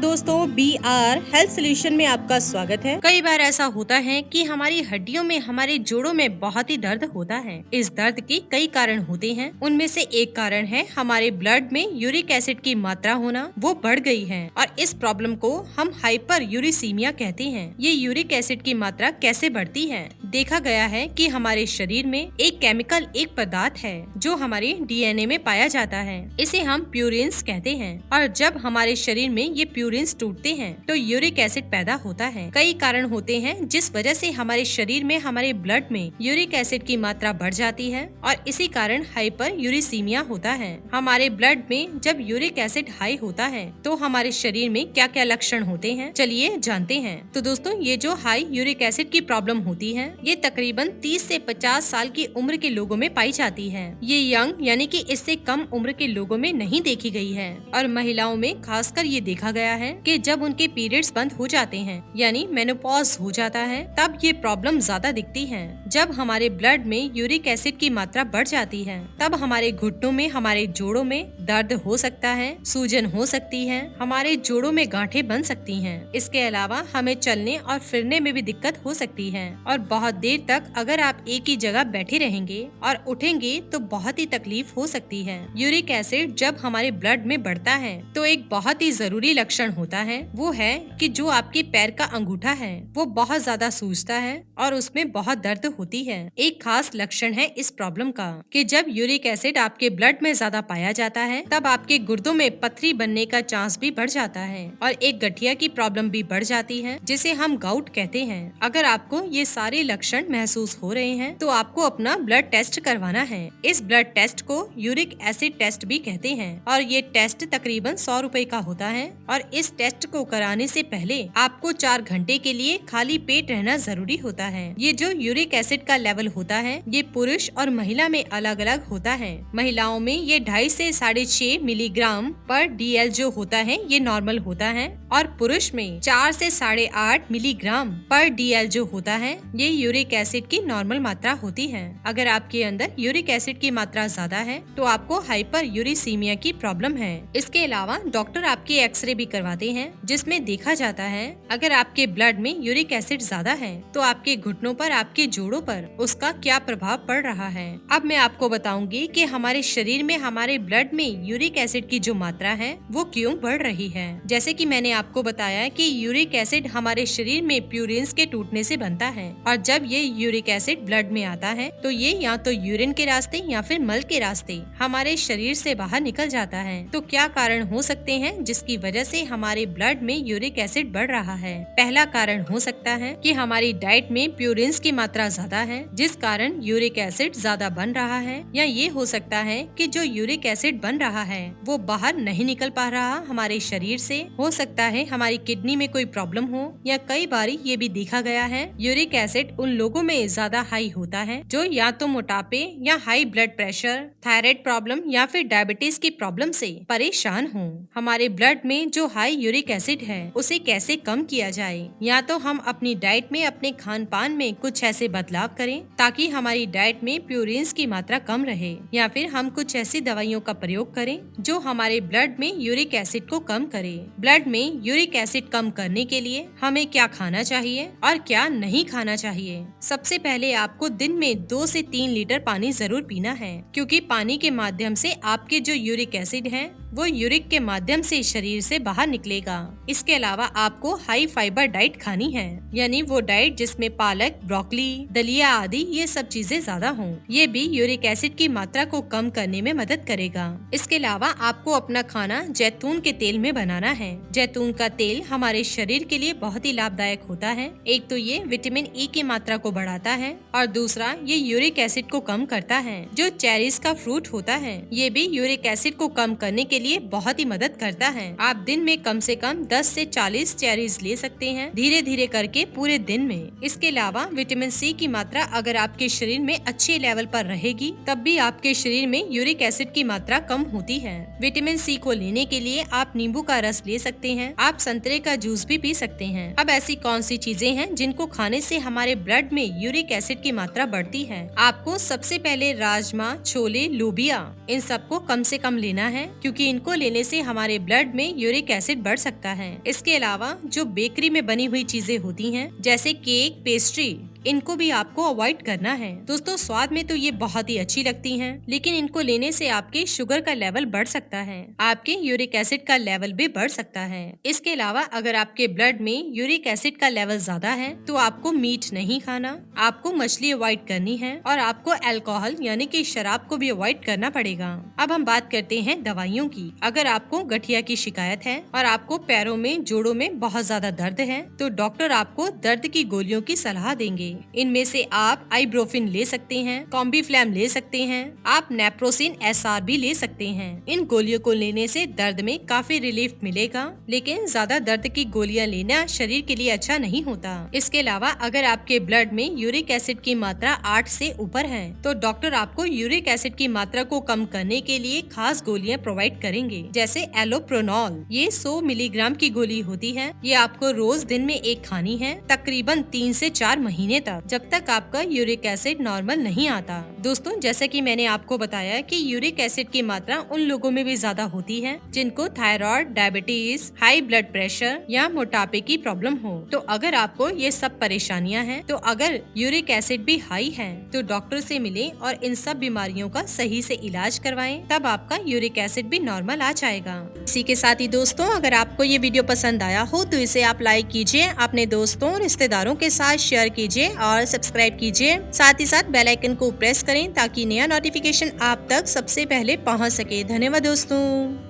दोस्तों, BR health solution में आपका स्वागत है। कई बार ऐसा होता है कि हमारी हड्डियों में, हमारे जोड़ों में बहुत ही दर्द होता है। इस दर्द के कई कारण होते हैं। उनमें से एक कारण है हमारे ब्लड में यूरिक एसिड की मात्रा होना, वो बढ़ गई है और इस प्रॉब्लम को हम हाइपर यूरिसीमिया कहते हैं। ये यूरिक एसिड की मात्रा कैसे बढ़ती है? देखा गया है कि हमारे शरीर में एक केमिकल, एक पदार्थ है जो हमारे DNA में पाया जाता है। इसे हम प्यूरिन्स कहते हैं और जब हमारे शरीर में ये प्यूरिन्स टूटते हैं तो यूरिक एसिड पैदा होता है। कई कारण होते हैं जिस वजह से हमारे शरीर में, हमारे ब्लड में यूरिक एसिड की मात्रा बढ़ जाती है और इसी कारण हाइपर यूरिसीमिया होता है। हमारे ब्लड में जब यूरिक एसिड हाई होता है तो हमारे शरीर में क्या क्या लक्षण होते हैं, चलिए जानते हैं। तो दोस्तों, ये जो हाई यूरिक एसिड की प्रॉब्लम होती है, ये तकरीबन 30 से 50 साल की उम्र के लोगों में पाई जाती है। ये यंग यानी कि इससे कम उम्र के लोगों में नहीं देखी गई है और महिलाओं में खासकर ये देखा गया है कि जब उनके पीरियड्स बंद हो जाते हैं यानी मेनोपॉज हो जाता है, तब ये प्रॉब्लम ज्यादा दिखती है। जब हमारे ब्लड में यूरिक एसिड की मात्रा बढ़ जाती है तब हमारे घुटनों में, हमारे जोड़ों में दर्द हो सकता है, सूजन हो सकती है, हमारे जोड़ों में गांठें बन सकती हैं। इसके अलावा हमें चलने और फिरने में भी दिक्कत हो सकती है और बहुत देर तक अगर आप एक ही जगह बैठे रहेंगे और उठेंगे तो बहुत ही तकलीफ हो सकती है। यूरिक एसिड जब हमारे ब्लड में बढ़ता है तो एक बहुत ही जरूरी लक्षण होता है, वो है कि जो आपके पैर का अंगूठा है वो बहुत ज्यादा सूजता है और उसमें बहुत दर्द होती है। एक खास लक्षण है इस प्रॉब्लम का कि जब यूरिक एसिड आपके ब्लड में ज्यादा पाया जाता है तब आपके गुर्दों में पथरी बनने का चांस भी बढ़ जाता है और एक गठिया की प्रॉब्लम भी बढ़ जाती है जिसे हम गाउट कहते हैं। अगर आपको ये सारे लक्षण महसूस हो रहे हैं तो आपको अपना ब्लड टेस्ट करवाना है। इस ब्लड टेस्ट को यूरिक एसिड टेस्ट भी कहते हैं और ये टेस्ट तकरीबन 100 रुपए का होता है और इस टेस्ट को कराने से पहले आपको 4 घंटे के लिए खाली पेट रहना जरूरी होता है। ये जो यूरिक एसिड का लेवल होता है ये पुरुष और महिला में अलग अलग होता है। महिलाओं में ये 2.5 से 6.5 मिलीग्राम पर DL जो होता है ये नॉर्मल होता है और पुरुष में 4 से 8.5 मिलीग्राम पर DL जो होता है ये यूरिक एसिड की नॉर्मल मात्रा होती है। अगर आपके अंदर यूरिक एसिड की मात्रा ज्यादा है तो आपको हाइपर यूरिसीमिया की प्रॉब्लम है। इसके अलावा डॉक्टर आपकी एक्सरे भी करवाते हैं जिसमें देखा जाता है अगर आपके ब्लड में यूरिक एसिड ज्यादा है तो आपके घुटनों पर, आपके जोड़ों पर उसका क्या प्रभाव पड़ रहा है। अब मैं आपको बताऊंगी कि हमारे शरीर में, हमारे ब्लड में यूरिक एसिड की जो मात्रा है वो क्यों बढ़ रही है। जैसे कि मैंने आपको बताया कि यूरिक एसिड हमारे शरीर में प्यूरिन्स के टूटने से बनता है और जब ये यूरिक एसिड ब्लड में आता है तो ये या तो यूरिन के रास्ते या फिर मल के रास्ते हमारे शरीर से बाहर निकल जाता है। तो क्या कारण हो सकते हैं जिसकी वजह से हमारे ब्लड में यूरिक एसिड बढ़ रहा है? पहला कारण हो सकता है कि हमारी डाइट में प्यूरिन्स की मात्रा ज्यादा है जिस कारण यूरिक एसिड ज्यादा बन रहा है, या ये हो सकता है कि जो यूरिक एसिड बन रहा है वो बाहर नहीं निकल पा रहा हमारे शरीर से। हो सकता है हमारी किडनी में कोई प्रॉब्लम हो, या कई बार ये भी देखा गया है यूरिक एसिड उन लोगों में ज्यादा हाई होता है जो या तो मोटापे या high blood pressure, thyroid problem या फिर डायबिटीज की प्रॉब्लम से परेशान हो। हमारे ब्लड में जो हाई यूरिक एसिड है उसे कैसे कम किया जाए? या तो हम अपनी डाइट में, अपने खान पान में कुछ ऐसे बदलाव करें ताकि हमारी डाइट में प्यूरिन्स की मात्रा कम रहे, या फिर हम कुछ ऐसी दवाइयों का प्रयोग करें जो हमारे ब्लड में यूरिक एसिड को कम करे। ब्लड में यूरिक एसिड कम करने के लिए हमें क्या खाना चाहिए और क्या नहीं खाना चाहिए? सबसे पहले आपको दिन में 2 से 3 लीटर पानी जरूर पीना है क्योंकि पानी के माध्यम से आपके जो यूरिक एसिड है वो यूरिक के माध्यम से शरीर से बाहर निकलेगा। इसके अलावा आपको हाई फाइबर डाइट खानी है, यानी वो डाइट जिसमें पालक, ब्रोकली, दलिया आदि ये सब चीजें ज्यादा हों। ये भी यूरिक एसिड की मात्रा को कम करने में मदद करेगा। इसके अलावा आपको अपना खाना जैतून के तेल में बनाना है। जैतून का तेल हमारे शरीर के लिए बहुत ही लाभदायक होता है। एक तो ये विटामिन ई की मात्रा को बढ़ाता है और दूसरा ये यूरिक एसिड को कम करता है। जो चेरीज का फ्रूट होता है ये भी यूरिक एसिड को कम करने के लिए बहुत ही मदद करता है। आप दिन में कम से कम 10 से 40 चेरीज ले सकते हैं, धीरे धीरे करके पूरे दिन में। इसके अलावा विटामिन सी की मात्रा अगर आपके शरीर में अच्छे लेवल पर रहेगी तब भी आपके शरीर में यूरिक एसिड की मात्रा कम होती है। विटामिन सी को लेने के लिए आप नींबू का रस ले सकते हैं, आप संतरे का जूस भी पी सकते हैं। अब ऐसी कौन सी चीजें हैं जिनको खाने से हमारे ब्लड में यूरिक एसिड की मात्रा बढ़ती है? आपको सबसे पहले राजमा, छोले, लोबिया इन सबको कम से कम लेना है क्योंकि इनको लेने से हमारे ब्लड में यूरिक एसिड बढ़ सकता है। इसके अलावा जो बेकरी में बनी हुई चीजें होती हैं, जैसे केक, पेस्ट्री, इनको भी आपको अवॉइड करना है। दोस्तों, स्वाद में तो ये बहुत ही अच्छी लगती हैं, लेकिन इनको लेने से आपके शुगर का लेवल बढ़ सकता है, आपके यूरिक एसिड का लेवल भी बढ़ सकता है। इसके अलावा अगर आपके ब्लड में यूरिक एसिड का लेवल ज्यादा है तो आपको मीट नहीं खाना, आपको मछली अवॉइड करनी है और आपको अल्कोहल यानी कि शराब को भी अवॉइड करना पड़ेगा। अब हम बात करते हैं दवाइयों की। अगर आपको गठिया की शिकायत है और आपको पैरों में, जोड़ों में बहुत ज्यादा दर्द है तो डॉक्टर आपको दर्द की गोलियों की सलाह देंगे। इनमें से आप आइब्रोफिन ले सकते हैं, कॉम्बीफ्लैम ले सकते हैं, आप नेप्रोसिन SR भी ले सकते हैं। इन गोलियों को लेने से दर्द में काफी रिलीफ मिलेगा, लेकिन ज्यादा दर्द की गोलियां लेना शरीर के लिए अच्छा नहीं होता। इसके अलावा अगर आपके ब्लड में यूरिक एसिड की मात्रा 8 से ऊपर है तो डॉक्टर आपको यूरिक एसिड की मात्रा को कम करने के लिए खास गोलियां प्रोवाइड करेंगे, जैसे एलोप्रोनॉल। ये 100 मिलीग्राम की गोली होती है। ये आपको रोज दिन में एक खानी है, तकरीबन 3 से 4 महीने तक, जब तक आपका यूरिक एसिड नॉर्मल नहीं आता। दोस्तों, जैसे कि मैंने आपको बताया कि यूरिक एसिड की मात्रा उन लोगों में भी ज्यादा होती है जिनको thyroid, diabetes, high blood pressure या मोटापे की प्रॉब्लम हो। तो अगर आपको ये सब परेशानियां हैं, तो अगर यूरिक एसिड भी हाई है तो डॉक्टर से मिलें और इन सब बीमारियों का सही से इलाज करवाएं, तब आपका यूरिक एसिड भी नॉर्मल आ जाएगा। इसी के साथ ही दोस्तों, अगर आपको ये वीडियो पसंद आया हो तो इसे आप लाइक कीजिए, अपने दोस्तों और रिश्तेदारों के साथ शेयर कीजिए और सब्सक्राइब कीजिए। साथ ही साथ बेल आइकन को प्रेस करें ताकि नया नोटिफिकेशन आप तक सबसे पहले पहुंच सके। धन्यवाद दोस्तों।